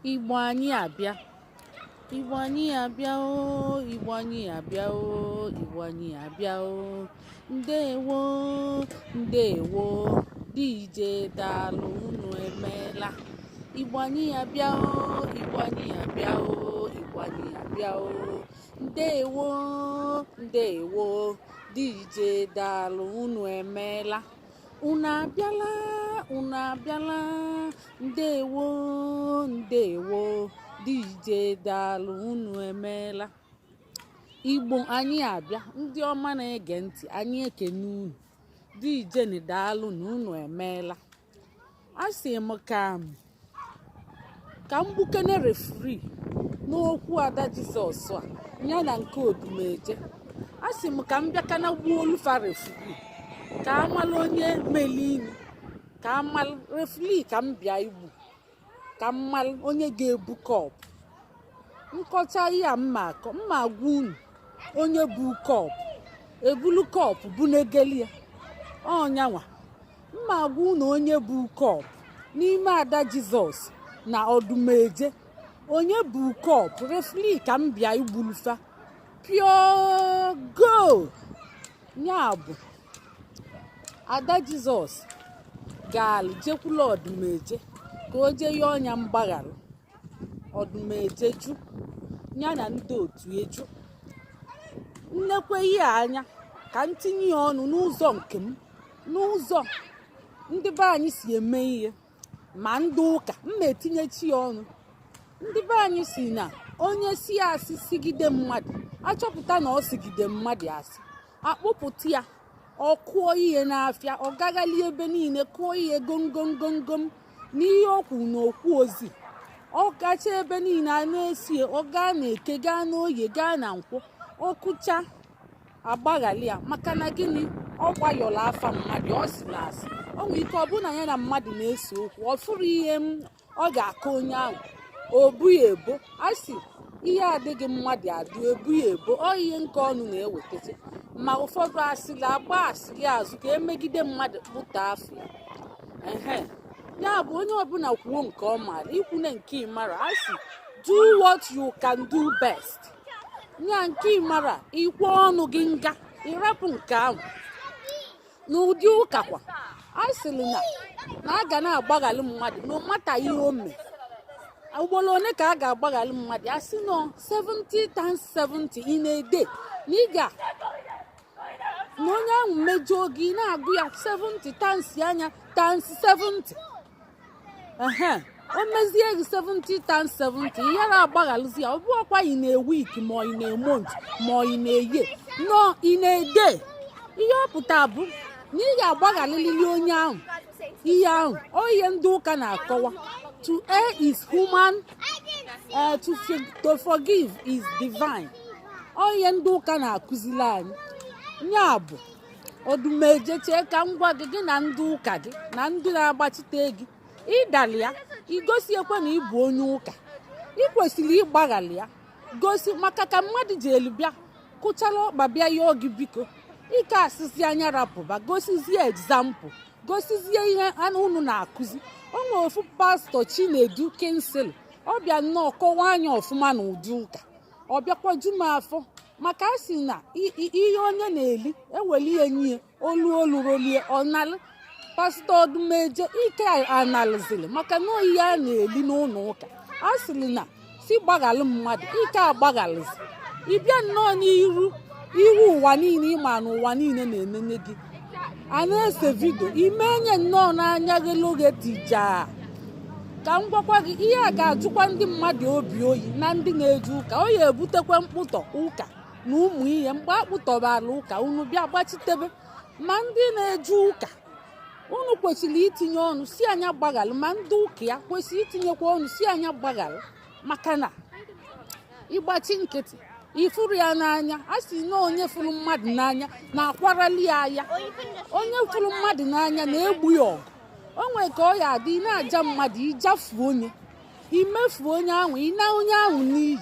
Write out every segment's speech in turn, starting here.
Igbo anyị abịa, Igbo anyị abịa o, Igbo anyị abịa o, Igbo anyị abịa o. Ndewo, ndewo, DJ daalụ unu emeela. Igbo anyị abịa o, Igbo anyị abịa o, Igbo anyị abịa o. Ndewo, ndewo, DJ daalụ unu emeela. Unu abịala, unu abịala. Ndewo, ndewo, DJ daalụ unu emeela. Igbo anyị abịa, ndị ọma na-ege ntị, anyị ekene unu. DJ daalụ na unu emeela. Asị m ka m gbukene refri n'okwu Ada Jizọs a ya na nke Odumeje. Asị m ka m bịa kana gbuo olufa refri ka amalụ onye melinu, ka amalụ refri ka m bịa igbu, ka mmalụ onye ga-ebu kọpụ. Nkọcha ihe a mma akọ, mma agwa unu onye bu kọpụ, ebulu kọpụ bụ negeli ya ọnyanwa. Mma agwa unu onye bu kọpụ n'ime Ada Jizọs na Odumeje. Onye bu kọpụ refri ka m bịa igbulufa pure gold. Ya bụ Ada Jizọs gaalụ jekwula Odumeje ka o jee ya ọnya mgbagharụ. Odumeje jụ ya na ndị otu eju. Nnekwe ihe anya ka m tinye ya ọnụ n'ụzọ nke m, n'ụzọ ndị be anyị si eme ihe, ma ndị ụka mma etinyechi ya ọnụ. Ndị be anyị si na onye si asị sigide mmadụ, achọpụta na ọ sigide mmadụ asị, akpụpụta ya, ọ kụọ ihe n'afịa, ọ gaghali ebe niile kụọ ihe gomgomgomgom n'ihe okwu na okwu ozi. Ọ gacha ebe niile a na-esie, ọ gaa na Eke, gaa n'Oye, gaa na Nkwọ, ọ kụcha agbaghali ya. Maka na gịnị? Ọ gbayọrọ afa mmadụ, ọ si na asị. O nwere ike ọ bụ na ya na mmadụ na-ese okwu, ọ fụrụ ihe ọ ga-akọ onye ahụ, o bu ya ebo. Asị ihe adịghị mmadụ adụ, ebu ya ebo. Ọ ihe nke ọnụ na-ewetacha. Ma ụfọdụ asịrị agba asịrị azụ ka emegide mmadụ kpụta afọ ya. Ya bụ onye ọbụla kwuo nke ọ maara, ikwune nke ịmara. Asị do what you can do best. Nya nke ịmara, ikwe ọnụ gị nga, ịrapụ nke ahụ. N'ụdị ụka kwa, asịrị na a ga na-agbaghalị mmadụ na mata ihe o mee. Ugboro one ka a ga-agbaghalị mmadụ? Asị nọ 70 times 70 ị na-ede na ị ga na onye ahụ mejọọ gị na-agụ ya 70 times anya times 70. O mezie gị 70 times 70, ihe na-agbaghalụzi ya. Ọ bụ ọkwa ị na-ewik ma ị na-emont ma ị na-eye nọ ị na-ede. Ihe ọ pụta bụ na ị ga-agbaghalịlị onye ahụ ihe ahụ. O ihe ndị ụka na-akọwa, to err is human, to forgive is divine. O ihe ndị ụka na-akụzili anyị. Ya bụ Odumeje, chee ka m gwa gị na ndị ụka gị na ndị na-agbachite gị, ịdali ya, igosi ekwe na ịbụ onye ụka. Ị kwesịrị ịgbaghalị ya, gosi. Maka ka mmadụ ji elu bịa kụchala ọkpa bịa yọọ gị biko, ike asịsị anya rapụba, gosizie egzampụl, gosizie ihe unu na-akụzi. O nwere ofu pastọ Chinedu Kinsel, ọ bịa nnọọ kọwaa anya ọfụma na ụdị ụka. Ọ bịakwa ju m afọ, maka a sị na ihe onye na-eli eweli ya nye olu rolie ọnalụ. Pastọ Odumeje ike analụzili maka na oyi a na-eli n'ụlọ ụka. A sịrị na si gbaghalụ mmadụ, ike agbaghalụzi. Ịbịa nnọọ n'iru ụwa niile, ịma na ụwa niile na-enene gị, a na-ese vidio, imenye nnọọ n'anya gị n'oge tijaa. Ka m gwakwa gị, ihe a ga-ajụkwa ndị mmadụ obi oyi na ndị na-eje ụka. O ya ebutekwa mkpụtọ ụka na ụmụ ihe. Mgbe akpụtọbara ụka, unu bịa gbachitebe. Ma ndị na-eje ụka, unu kwesịrị itinye ọnụ si anya gbaghalụ. Ma ndị ụka ya kwesịrị itinyekwa ọnụ si anya gbaghalụ. Maka na ịgbachi nkịtị, ifuru ya n'anya. A sị na onye fụrụ mmadụ n'anya na-akwarali ya aya. Onye fụrụ mmadụ n'anya na-egbu ya ọgụ. O nwere ka ọ ya adị, ị na-aja mmadụ, ịjafuo onye, imefuo onye ahụ, ị na onye ahụ n'iyi.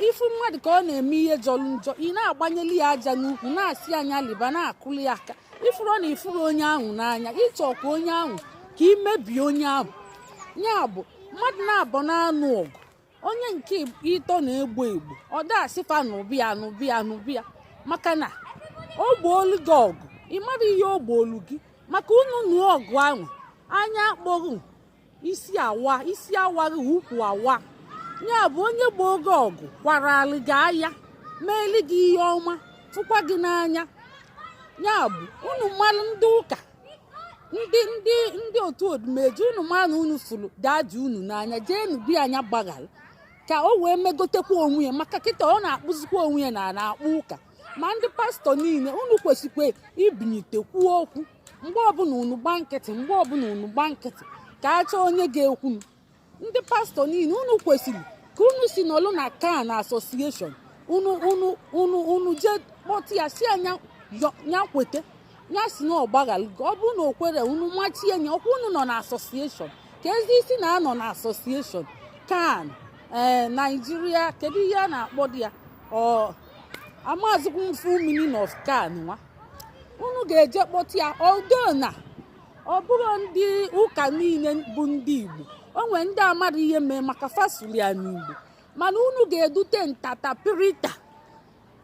Ifu mmadụ ka ọ na-eme ihe jọrọ njọ, ị na-agbanyeli ya aja n'ukwu, na-asị anya liba, na-akụli ya aka. Ifuru na ifuru onye ahụ n'anya, ịchọkwa onye ahụ ka imebie onye ahụ. Ya bụ mmadụ na-abọ na-anụ ọgụ, onye nke ịtọ na-egbu egbu, ọ dasịfa n'ụbịa maka na o gbuolu gị ọgụ, ị mara ihe o gbuolu gị, maka unu nụọ ọgụ ahụ anya akpọghị isi awaghị ukwu awa, ya bụ onye gboo gị ọgụ kwara alị gị aya, meeli gị ihe ọma, fụkwa gị n'anya. Ya bụ unu mmalụ ndị ụka, ndị otu odumeje, unu ma na unu fụrụ daji unu n'anya, jee nubi anya gbaghara ka o wee megotekwa onwe ya, maka kịta ọ na-akpụzikwa onwe ya na-akpụ ụka. Ma ndị pastọ niile unu kwesịkwa ibinyite kwuo okwu mgbe ọbụla unu gba nkịtị ka a chọọ onye ga-ekwu m. Ndị pastọ niile unu kwesịrị ka unu si n'ọlụ na kan asosieshọn unu jee kpọtụ ya si anya ya kwete ya si na ọgbaghara gị, ọ bụrụ na o kwere unu machie nya ọkwa unu nọ na asosieshọn ka ezi isi na-anọ na asosieshọn kan Naijiria, kedu ihe a na-akpọ dị ya amazikwu mfu meaning of kan nwa, unu ga-eje kpọtụ ya. Odo na ọ bụrụ ndị ụka niile bụ ndị Igbo, o nwere ndị amara ihe mee maka fasuli ya n'Igbo, mana unu ga-edute ntatapirita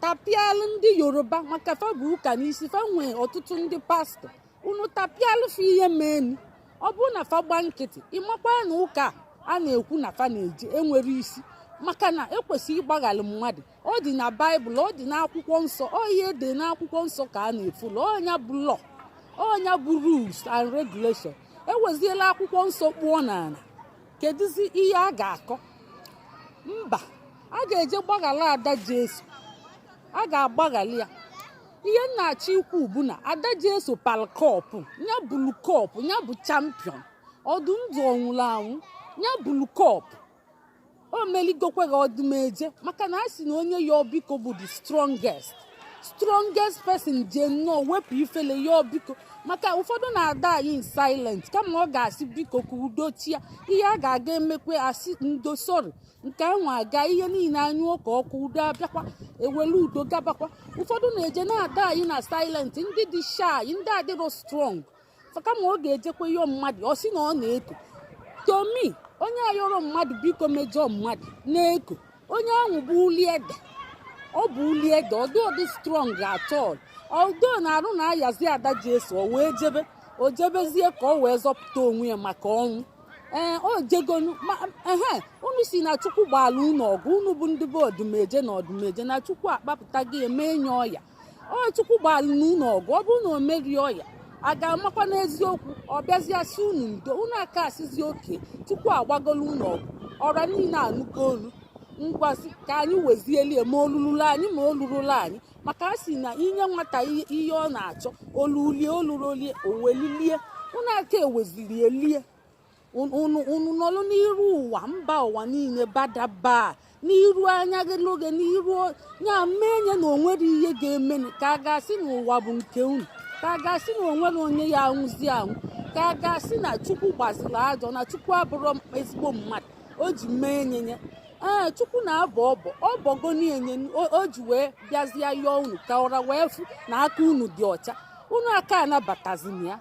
tapialụ ndị Yoruba maka fa bụ ụka n'isi, fa nwee ọtụtụ ndị pastọ, unu tapialụ fa ihe meeni. Ọ bụrụ na fa gba nkịtị, ịmakwa na ụka a na-ekwu na fa na-eje enwere isi, maka na ekwesịghị ịgbaghalụ mmadụ. Ọ dị na Baịbụl, ọ dị n'akwụkwọ nsọ, ọ ihe dị n'akwụkwọ nsọ ka a na-efulu, ọnya bụ lọ, ọnya bụ rules and regulation. Eweziela akwụkwọ nsọ kpụọ n'ala, kedụzi ihe a ga-akọ? Mba, a ga-eje gbaghala ada Jesu, a ga-agbaghalị ya. Ihe nna-achọ ikwu bụ na ada Jesu pal kọpụ, nya bulu kọpụ, nya bụ champion, ọdụm ndụ ọnwụrụ anwụ, nya bulu kọpụ. O meligokwe gị ọdụmeje, maka na a sị na onye ya biko bụ the strongest person je nnọọ wepụ ifele ya biko, maka ụfọdụ na-ada anyị in silent kama ọ ga-asị biko ka udochia ihe a ga-aga emekwe asị ndo sori nke ahụ aga ihe niile anyụ ụka ọkụ udo abịakwa ewelu udo gabakwa. Ụfọdụ na-eje na-ada anyị na silent, ndị dị shy, ndị adịrọ strong, kama ọ ga-ejekwa ihe mmadụ ọ sị na ọ na-eko tomi. Onye ayọrọ mmadụ biko mejọ mmadụ na-eko, onye ahụ bụ uli ede, ọ bụ uli ede, ọdị strong atọl, ọdụ na-arụ na ayazi ada Jesu, o wee o jebezie ka ọ wee zọpụta onwe ya maka ọnwụ. O jegonu unu si na Chukwu gbaala unu ọgụ, unu bụ ndị bụ odumeje na odumeje na Chukwu akpapụta gị eme enye ọya. O Chukwu gbaala unu ọgụ, ọ bụrụ na o merie ọya a ga-amakwa n'eziokwu, ọ bịazie si unu ndo, unu aka asịzi oke Chukwu agbagolu unu ọgụ, ọra niile anụgo olu ngwazi ka anyị wezielie ma olulula anyị ma olurula anyị, maka a sị na inye nwata ihe ọ na-achọ olurolie owelilie, unu aka eweziri elie. Unu nọlụ n'iru ụwa, mba ụwa niile badaba n'iru anya gị n'oge n'iru ya menye na onwere ihe ga-eme, ka a ga-asị na ụwa bụ nke unu, ka a ga-asị na onwere onye ya anwụzi anwụ, ka a ga-asị na Chukwu gbaziri ajọ, na Chukwu abụrụ ezigbo mmadụ o ji mee enyenye. Chukwu na-abọ ọbọgo nienye, o ji wee bịazie yọọ unu ka ụra wee fụ na aka unu dị ọcha, unu aka anabatazina ya.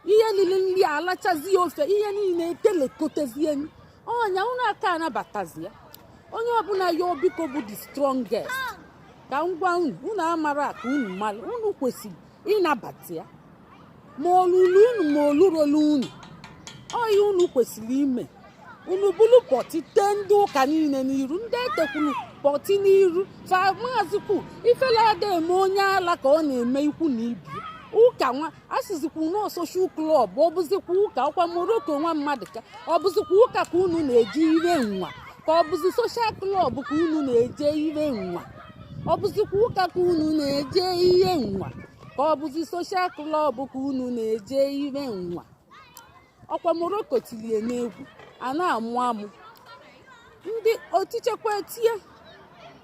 Ihe lili nri alachazi ofe, ihe niile etelekotezie ọnya, unu aka anabatazi ya. Onye ọbụla yọọ biko bụ the strongest, ka ngwa unu amara ka unu mara, unu kwesịrị ịnabata ya ma olulu unu ma olurolu unu. Oyi unu kwesịrị ime, unu bulu pọtị tee ndị ụka niile n'iru, ndị etekwuru pọtị n'iru maazikwu ifele ada eme onye ala ka ọ na-eme ikwu na ibi ụka nwa asịzikwu na soshal klọb, ọ bụzikwa ụka ọkwa Moroko nwa mmadụ ka ọ bụzikwa ụka ka unu na-eje ire nwa, ka ọ bụzi soshal klọb ka unu na-eje ire nwa, ọ bụzikwa ụka ka unu na-eje ihe nwa, ka ọ bụzi soshal klọb ka unu na-eje ire nwa. Ọkwa Moroko tilie n'egwu a na-amụ amụ, ndị otichekwa etie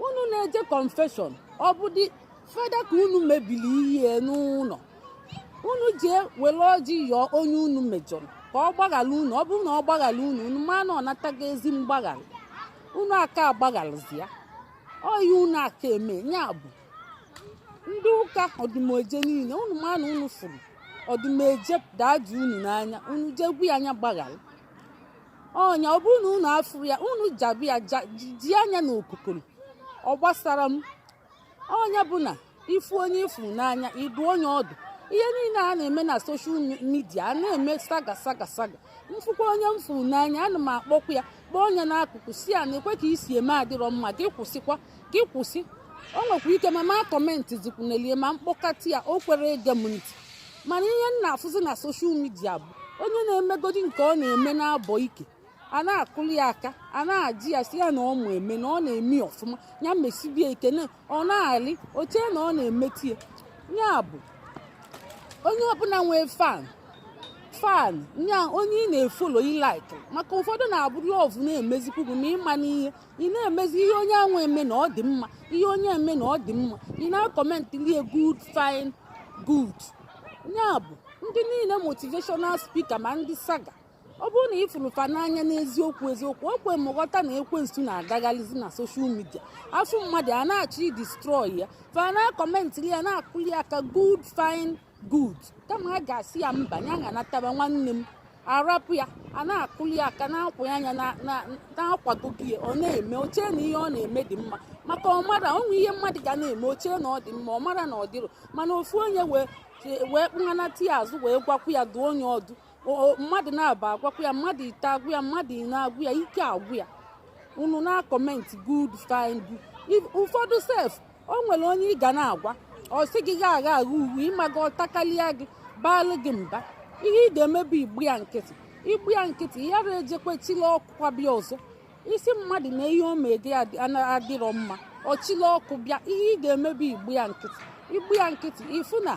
unu na-eje confession, ọ bụ dị fada ka unu mebili ihe n'ụlọ, unu jee were ọjị yọọ onye unu mejọrọ ka ọ gbaghala unu. Ọ bụrụ na ọ gbaghala unu ma na ọ nataga ezi mgbaghala, unu aka agbaghalụzi ya, oyi unu aka eme ya. Bụ ndị ụka ọdụmeje niile unu ma na unu fụrụ ọdụmeje daji unu n'anya, unu jegwu ya anya gbaghala. ọnya ọ bụrụ na unu afụrụ ya unu jabi ya ji anya n'okokoro ọ gbasara m. ọnya bụ na ifu onye ifuru n'anya ịdụ onye ọdụ. ihe niile a na-eme na soshal midia a na-eme saga mfụkwa onye m furu n'anya ana m akpọkwa ya kpọọ onye n'akụkụ si ya na ekwe ka isi eme adịrọ mma gị kwụsị. o nwekwa ike mama kọmentị zikwunelie ma mkpọkata ya o kwere ege m ntị. mana ihe m na-afụzi na soshal midia bụ onye na-emegodi nke ọ na-eme na-abọ ike a na-akụli ya aka a na-ajị ya si ya na ọ ma eme na ọ na-eme ọfụma ya mesibie ike na ọ na-alị oche na ọ na-emetie ya bụ onye ọbụla nwee fan nya onye ị na-efolo ilaiki maka ụfọdụ na-abụ lọvụ na-emezikwugu ma ịma n'ihe ị na-emezi ihe onye anwa eme na ọ dị mma ihe onye eme na ọ dị mma ị na-akọmentị lie good fine good. ya bụ ndị niile motivational speaker ma ndị saga ọ bụrụ na ịfụrụ fa n'anya n'eziokwu o kwe m ghọta na ekwensu na-agagharịzi na soshal midia afọ mmadụ a na-achọ idestroy ya fa na-akọmentị ya na-akụli aka good fine good kama a ga-asị ya mba ya ga-anataba nwanne m arapụ ya a na-akụli aka na-akwụ anya na-akwadoghị ya ọ na-eme oche na ihe ọ na-eme dị mma maka ọmara onwe ihe mmadụ ga na-eme oche na ọ dị mma ọmara na ọ dịrọ mana ofu onye wee kpụnanata ya azụ wee gwakwu ya dụ onye ọdụ mmadụ na-aba agwakwu ya mmadụ ite agwụ ya mmadụ na-agwụ ya ike agwụ ya unu na-akọmentị good fine good ụfọdụ sef o nwere onye ị ga na-agwa ọ sị gị ga-agha agha uwe ịmaga ọtakalịa gị baalụ gị mba ihe ị ga-emebi igbu ya nkịtị yara ejekwechila ọkụ kwabịa ọzọ isi mmadụ na ihe o mege adịrọ mma ọchịla ọkụ bịa ihe ị ga-emebi igbu ya nkịtị ifu na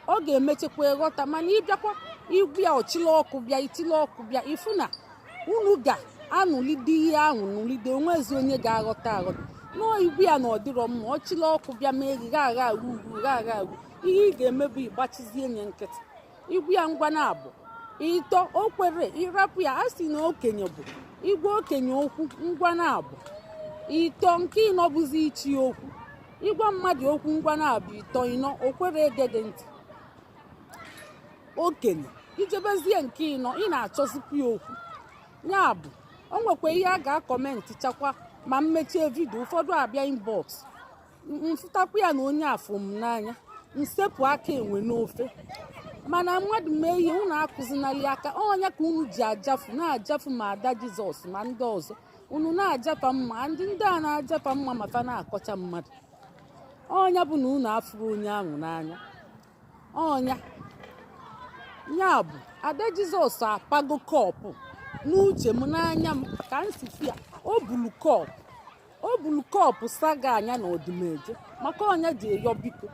ọ ga-emechekwa ịghọta mana ịbịakwa igbu ya ọchịla ọkụ bịa itile ọkụ bịa ifu na unu ga-anụlide ihe ahụ nụlide onwezi onye ga-aghọta nọọ igbu ya na ọdịrọ mma ọchịla ọkụ bịa ma eri gha agha ihe ị ga-emebi ịgbachizie nye nkịtị igbu ya ngwa na abụ ịtọ o kwere ịrapụ ya a sị na okenye bụ igwe okenye okwu ngwa na abụ ịtọ nke ịnọ bụzi ichi okwu ịgwa mmadụ okwu ngwa na abụ ịtọ ịnọ o kwere egede ntị okenye ijebezie nke ịnọ ị na-achọzipụ ya okwu ya bụ o nwekwa ihe a ga-akọmentị chakwa ma mmechie vidio ụfọdụ abịa inbox mfụtakwu ya na onye afọ m n'anya nsepụ aka enwe n'ofe mana mmadụ mee ihe unu akụzinali aka ọnya ka unu ji na-ajafu ma ada Jizọs ma ndị ọzọ unu na-ajafa mma ndị a na-ajafa mma maka na-akọcha mmadụ ọnya bụ na unu afụrụ onye ahụ n'anya ọnya ya bụ ada Jizọs apago kọpụ n'uche m n'anya m ka m si fia o bulu kọpụ saga anya na ọdụmeje maka ọnya ji eyo biko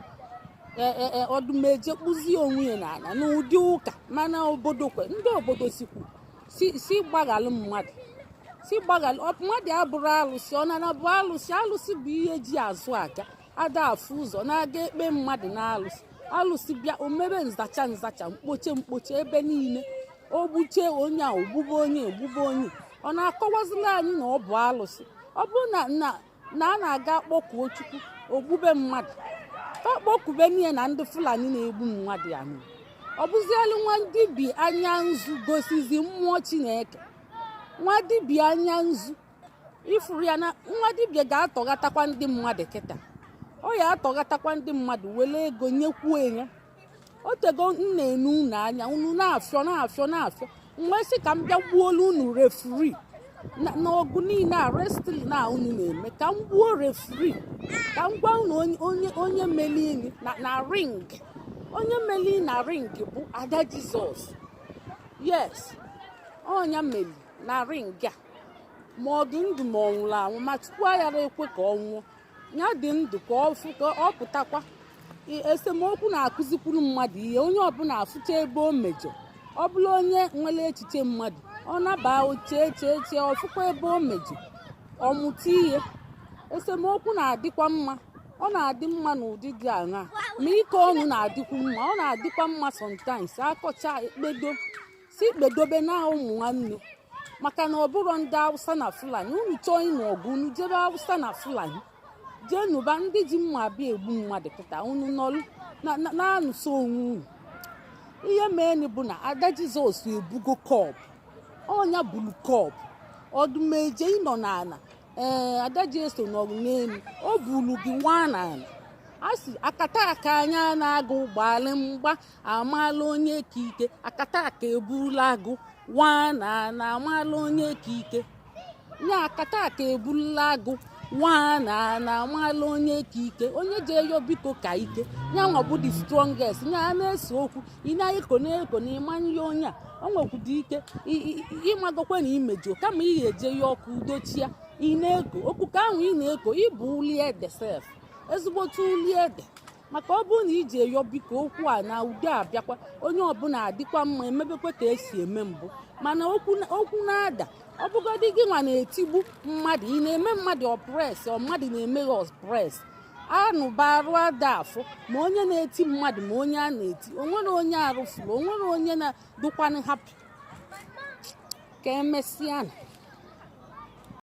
ọdụmeje kpụzie onwe ya n'anya n'ụdị ụka mana ndị obodo si gbaghalụ mmadụ mmadụ abụrụ alụsị ọ na bụ alụsị bụ ihe ji azụ aga ada afụ ụzọ na-aga ekpe mmadụ na alụsị bịa omebe nzacha mkpoche ebe niile o gbuchie onye a ogbube onye ọ na-akọwazila anyị na ọ bụ alụsị ọ bụrụ na a na-aga kpọkuo Chukwu ogbube mmadụ kpọkube niile na ndị Fulani na-egbu mmadụ ya ọ bụzielu nwa dibịa anya nzu gosizi mmụọ Chineke nwa dibịa anya nzu ifuru ya na nwa dibịa ga-atọgatakwa ndị mmadụ kịta ọ ya atọgatakwa ndị mmadụ were ego nyekwuo ya otego nna enu unu anya unu na-afịọ mgbe sị ka m bịa gbuolu unu refri n'ọgụ niile a wrestling na unu na-eme ka m gbuo refri ka m gwa unu onye melini na ring onye melini na ring bụ ada Jizọs yes ọnya meli na ring a ma ọ dị ndụ ma ọ nwụrụ anwụ ma Chukwu aghara ekwe ka ọ nwụọ ya dị ndụ ka ọ pụtakwa esemokwu na-akụzikwuru mmadụ ihe onye ọbụla afụcha ebe o mejọ ọ bụla onye nwere echiche mmadụ ọ naba chee ọfụkwa ebe o mejọ ọmụta ihe esemokwu na-adịkwa mma ọ na-adị mma n'ụdị dị aṅaa ma ike ọnụ na-adịkwu mma ọ na-adịkwa mma sometimes akọcha kpedobe na ụmụ nwanne maka na ọ bụrụ ndị Hausa na Fulani unu chọọ ịnụ ọgụ unu jebe Hausa na Fulani jee nụba ndị ji mma abịa egbu mmadụ kịta unu nọrụ na-anụso onwe unu ihe meeni bụ na ada Jizọs ebugo kọpụ ọnya bulu kọp ọdụmeje ịnọ n'ala adaji eso n'ọgụ n'elu o bulu gị nwa n'ala asị akata aka anya na-agụ gbalị mgba amala onye ka ike akata aka eburula agụ nwa na amala onye ka ike nya akata aka eburula agụ nwa na amala onye ka ike onye je yo biko ka ike nya nwa bụ the strongest nya na-ese okwu ị na-eko na-eko na ịmanye ya onye a o nwekwụdị ike ịmagokwe na imejo kama ị ga-eje ya ọkụ dochia ị na-eko okwu ka ahụ ị na-eko ịbụ uli ede sef ezigbote uli ede maka ọ bụrụ na iji eyo biko okwu a na udo abịakwa onye ọbụla adịkwa mma emebekwe ka esi eme mbụ mana okwu na-ada ọ bụgodị gị nwa na-etigbu mmadụ ị na-eme mmadụ ọpres ọ mmadụ na-eme ya ọpres anụbarụ ada afọ ma onye na-eti mmadụ ma onye a na-eti onwere onye arụfuru onwere onye na-dụkwanụ hapụ ka emesịa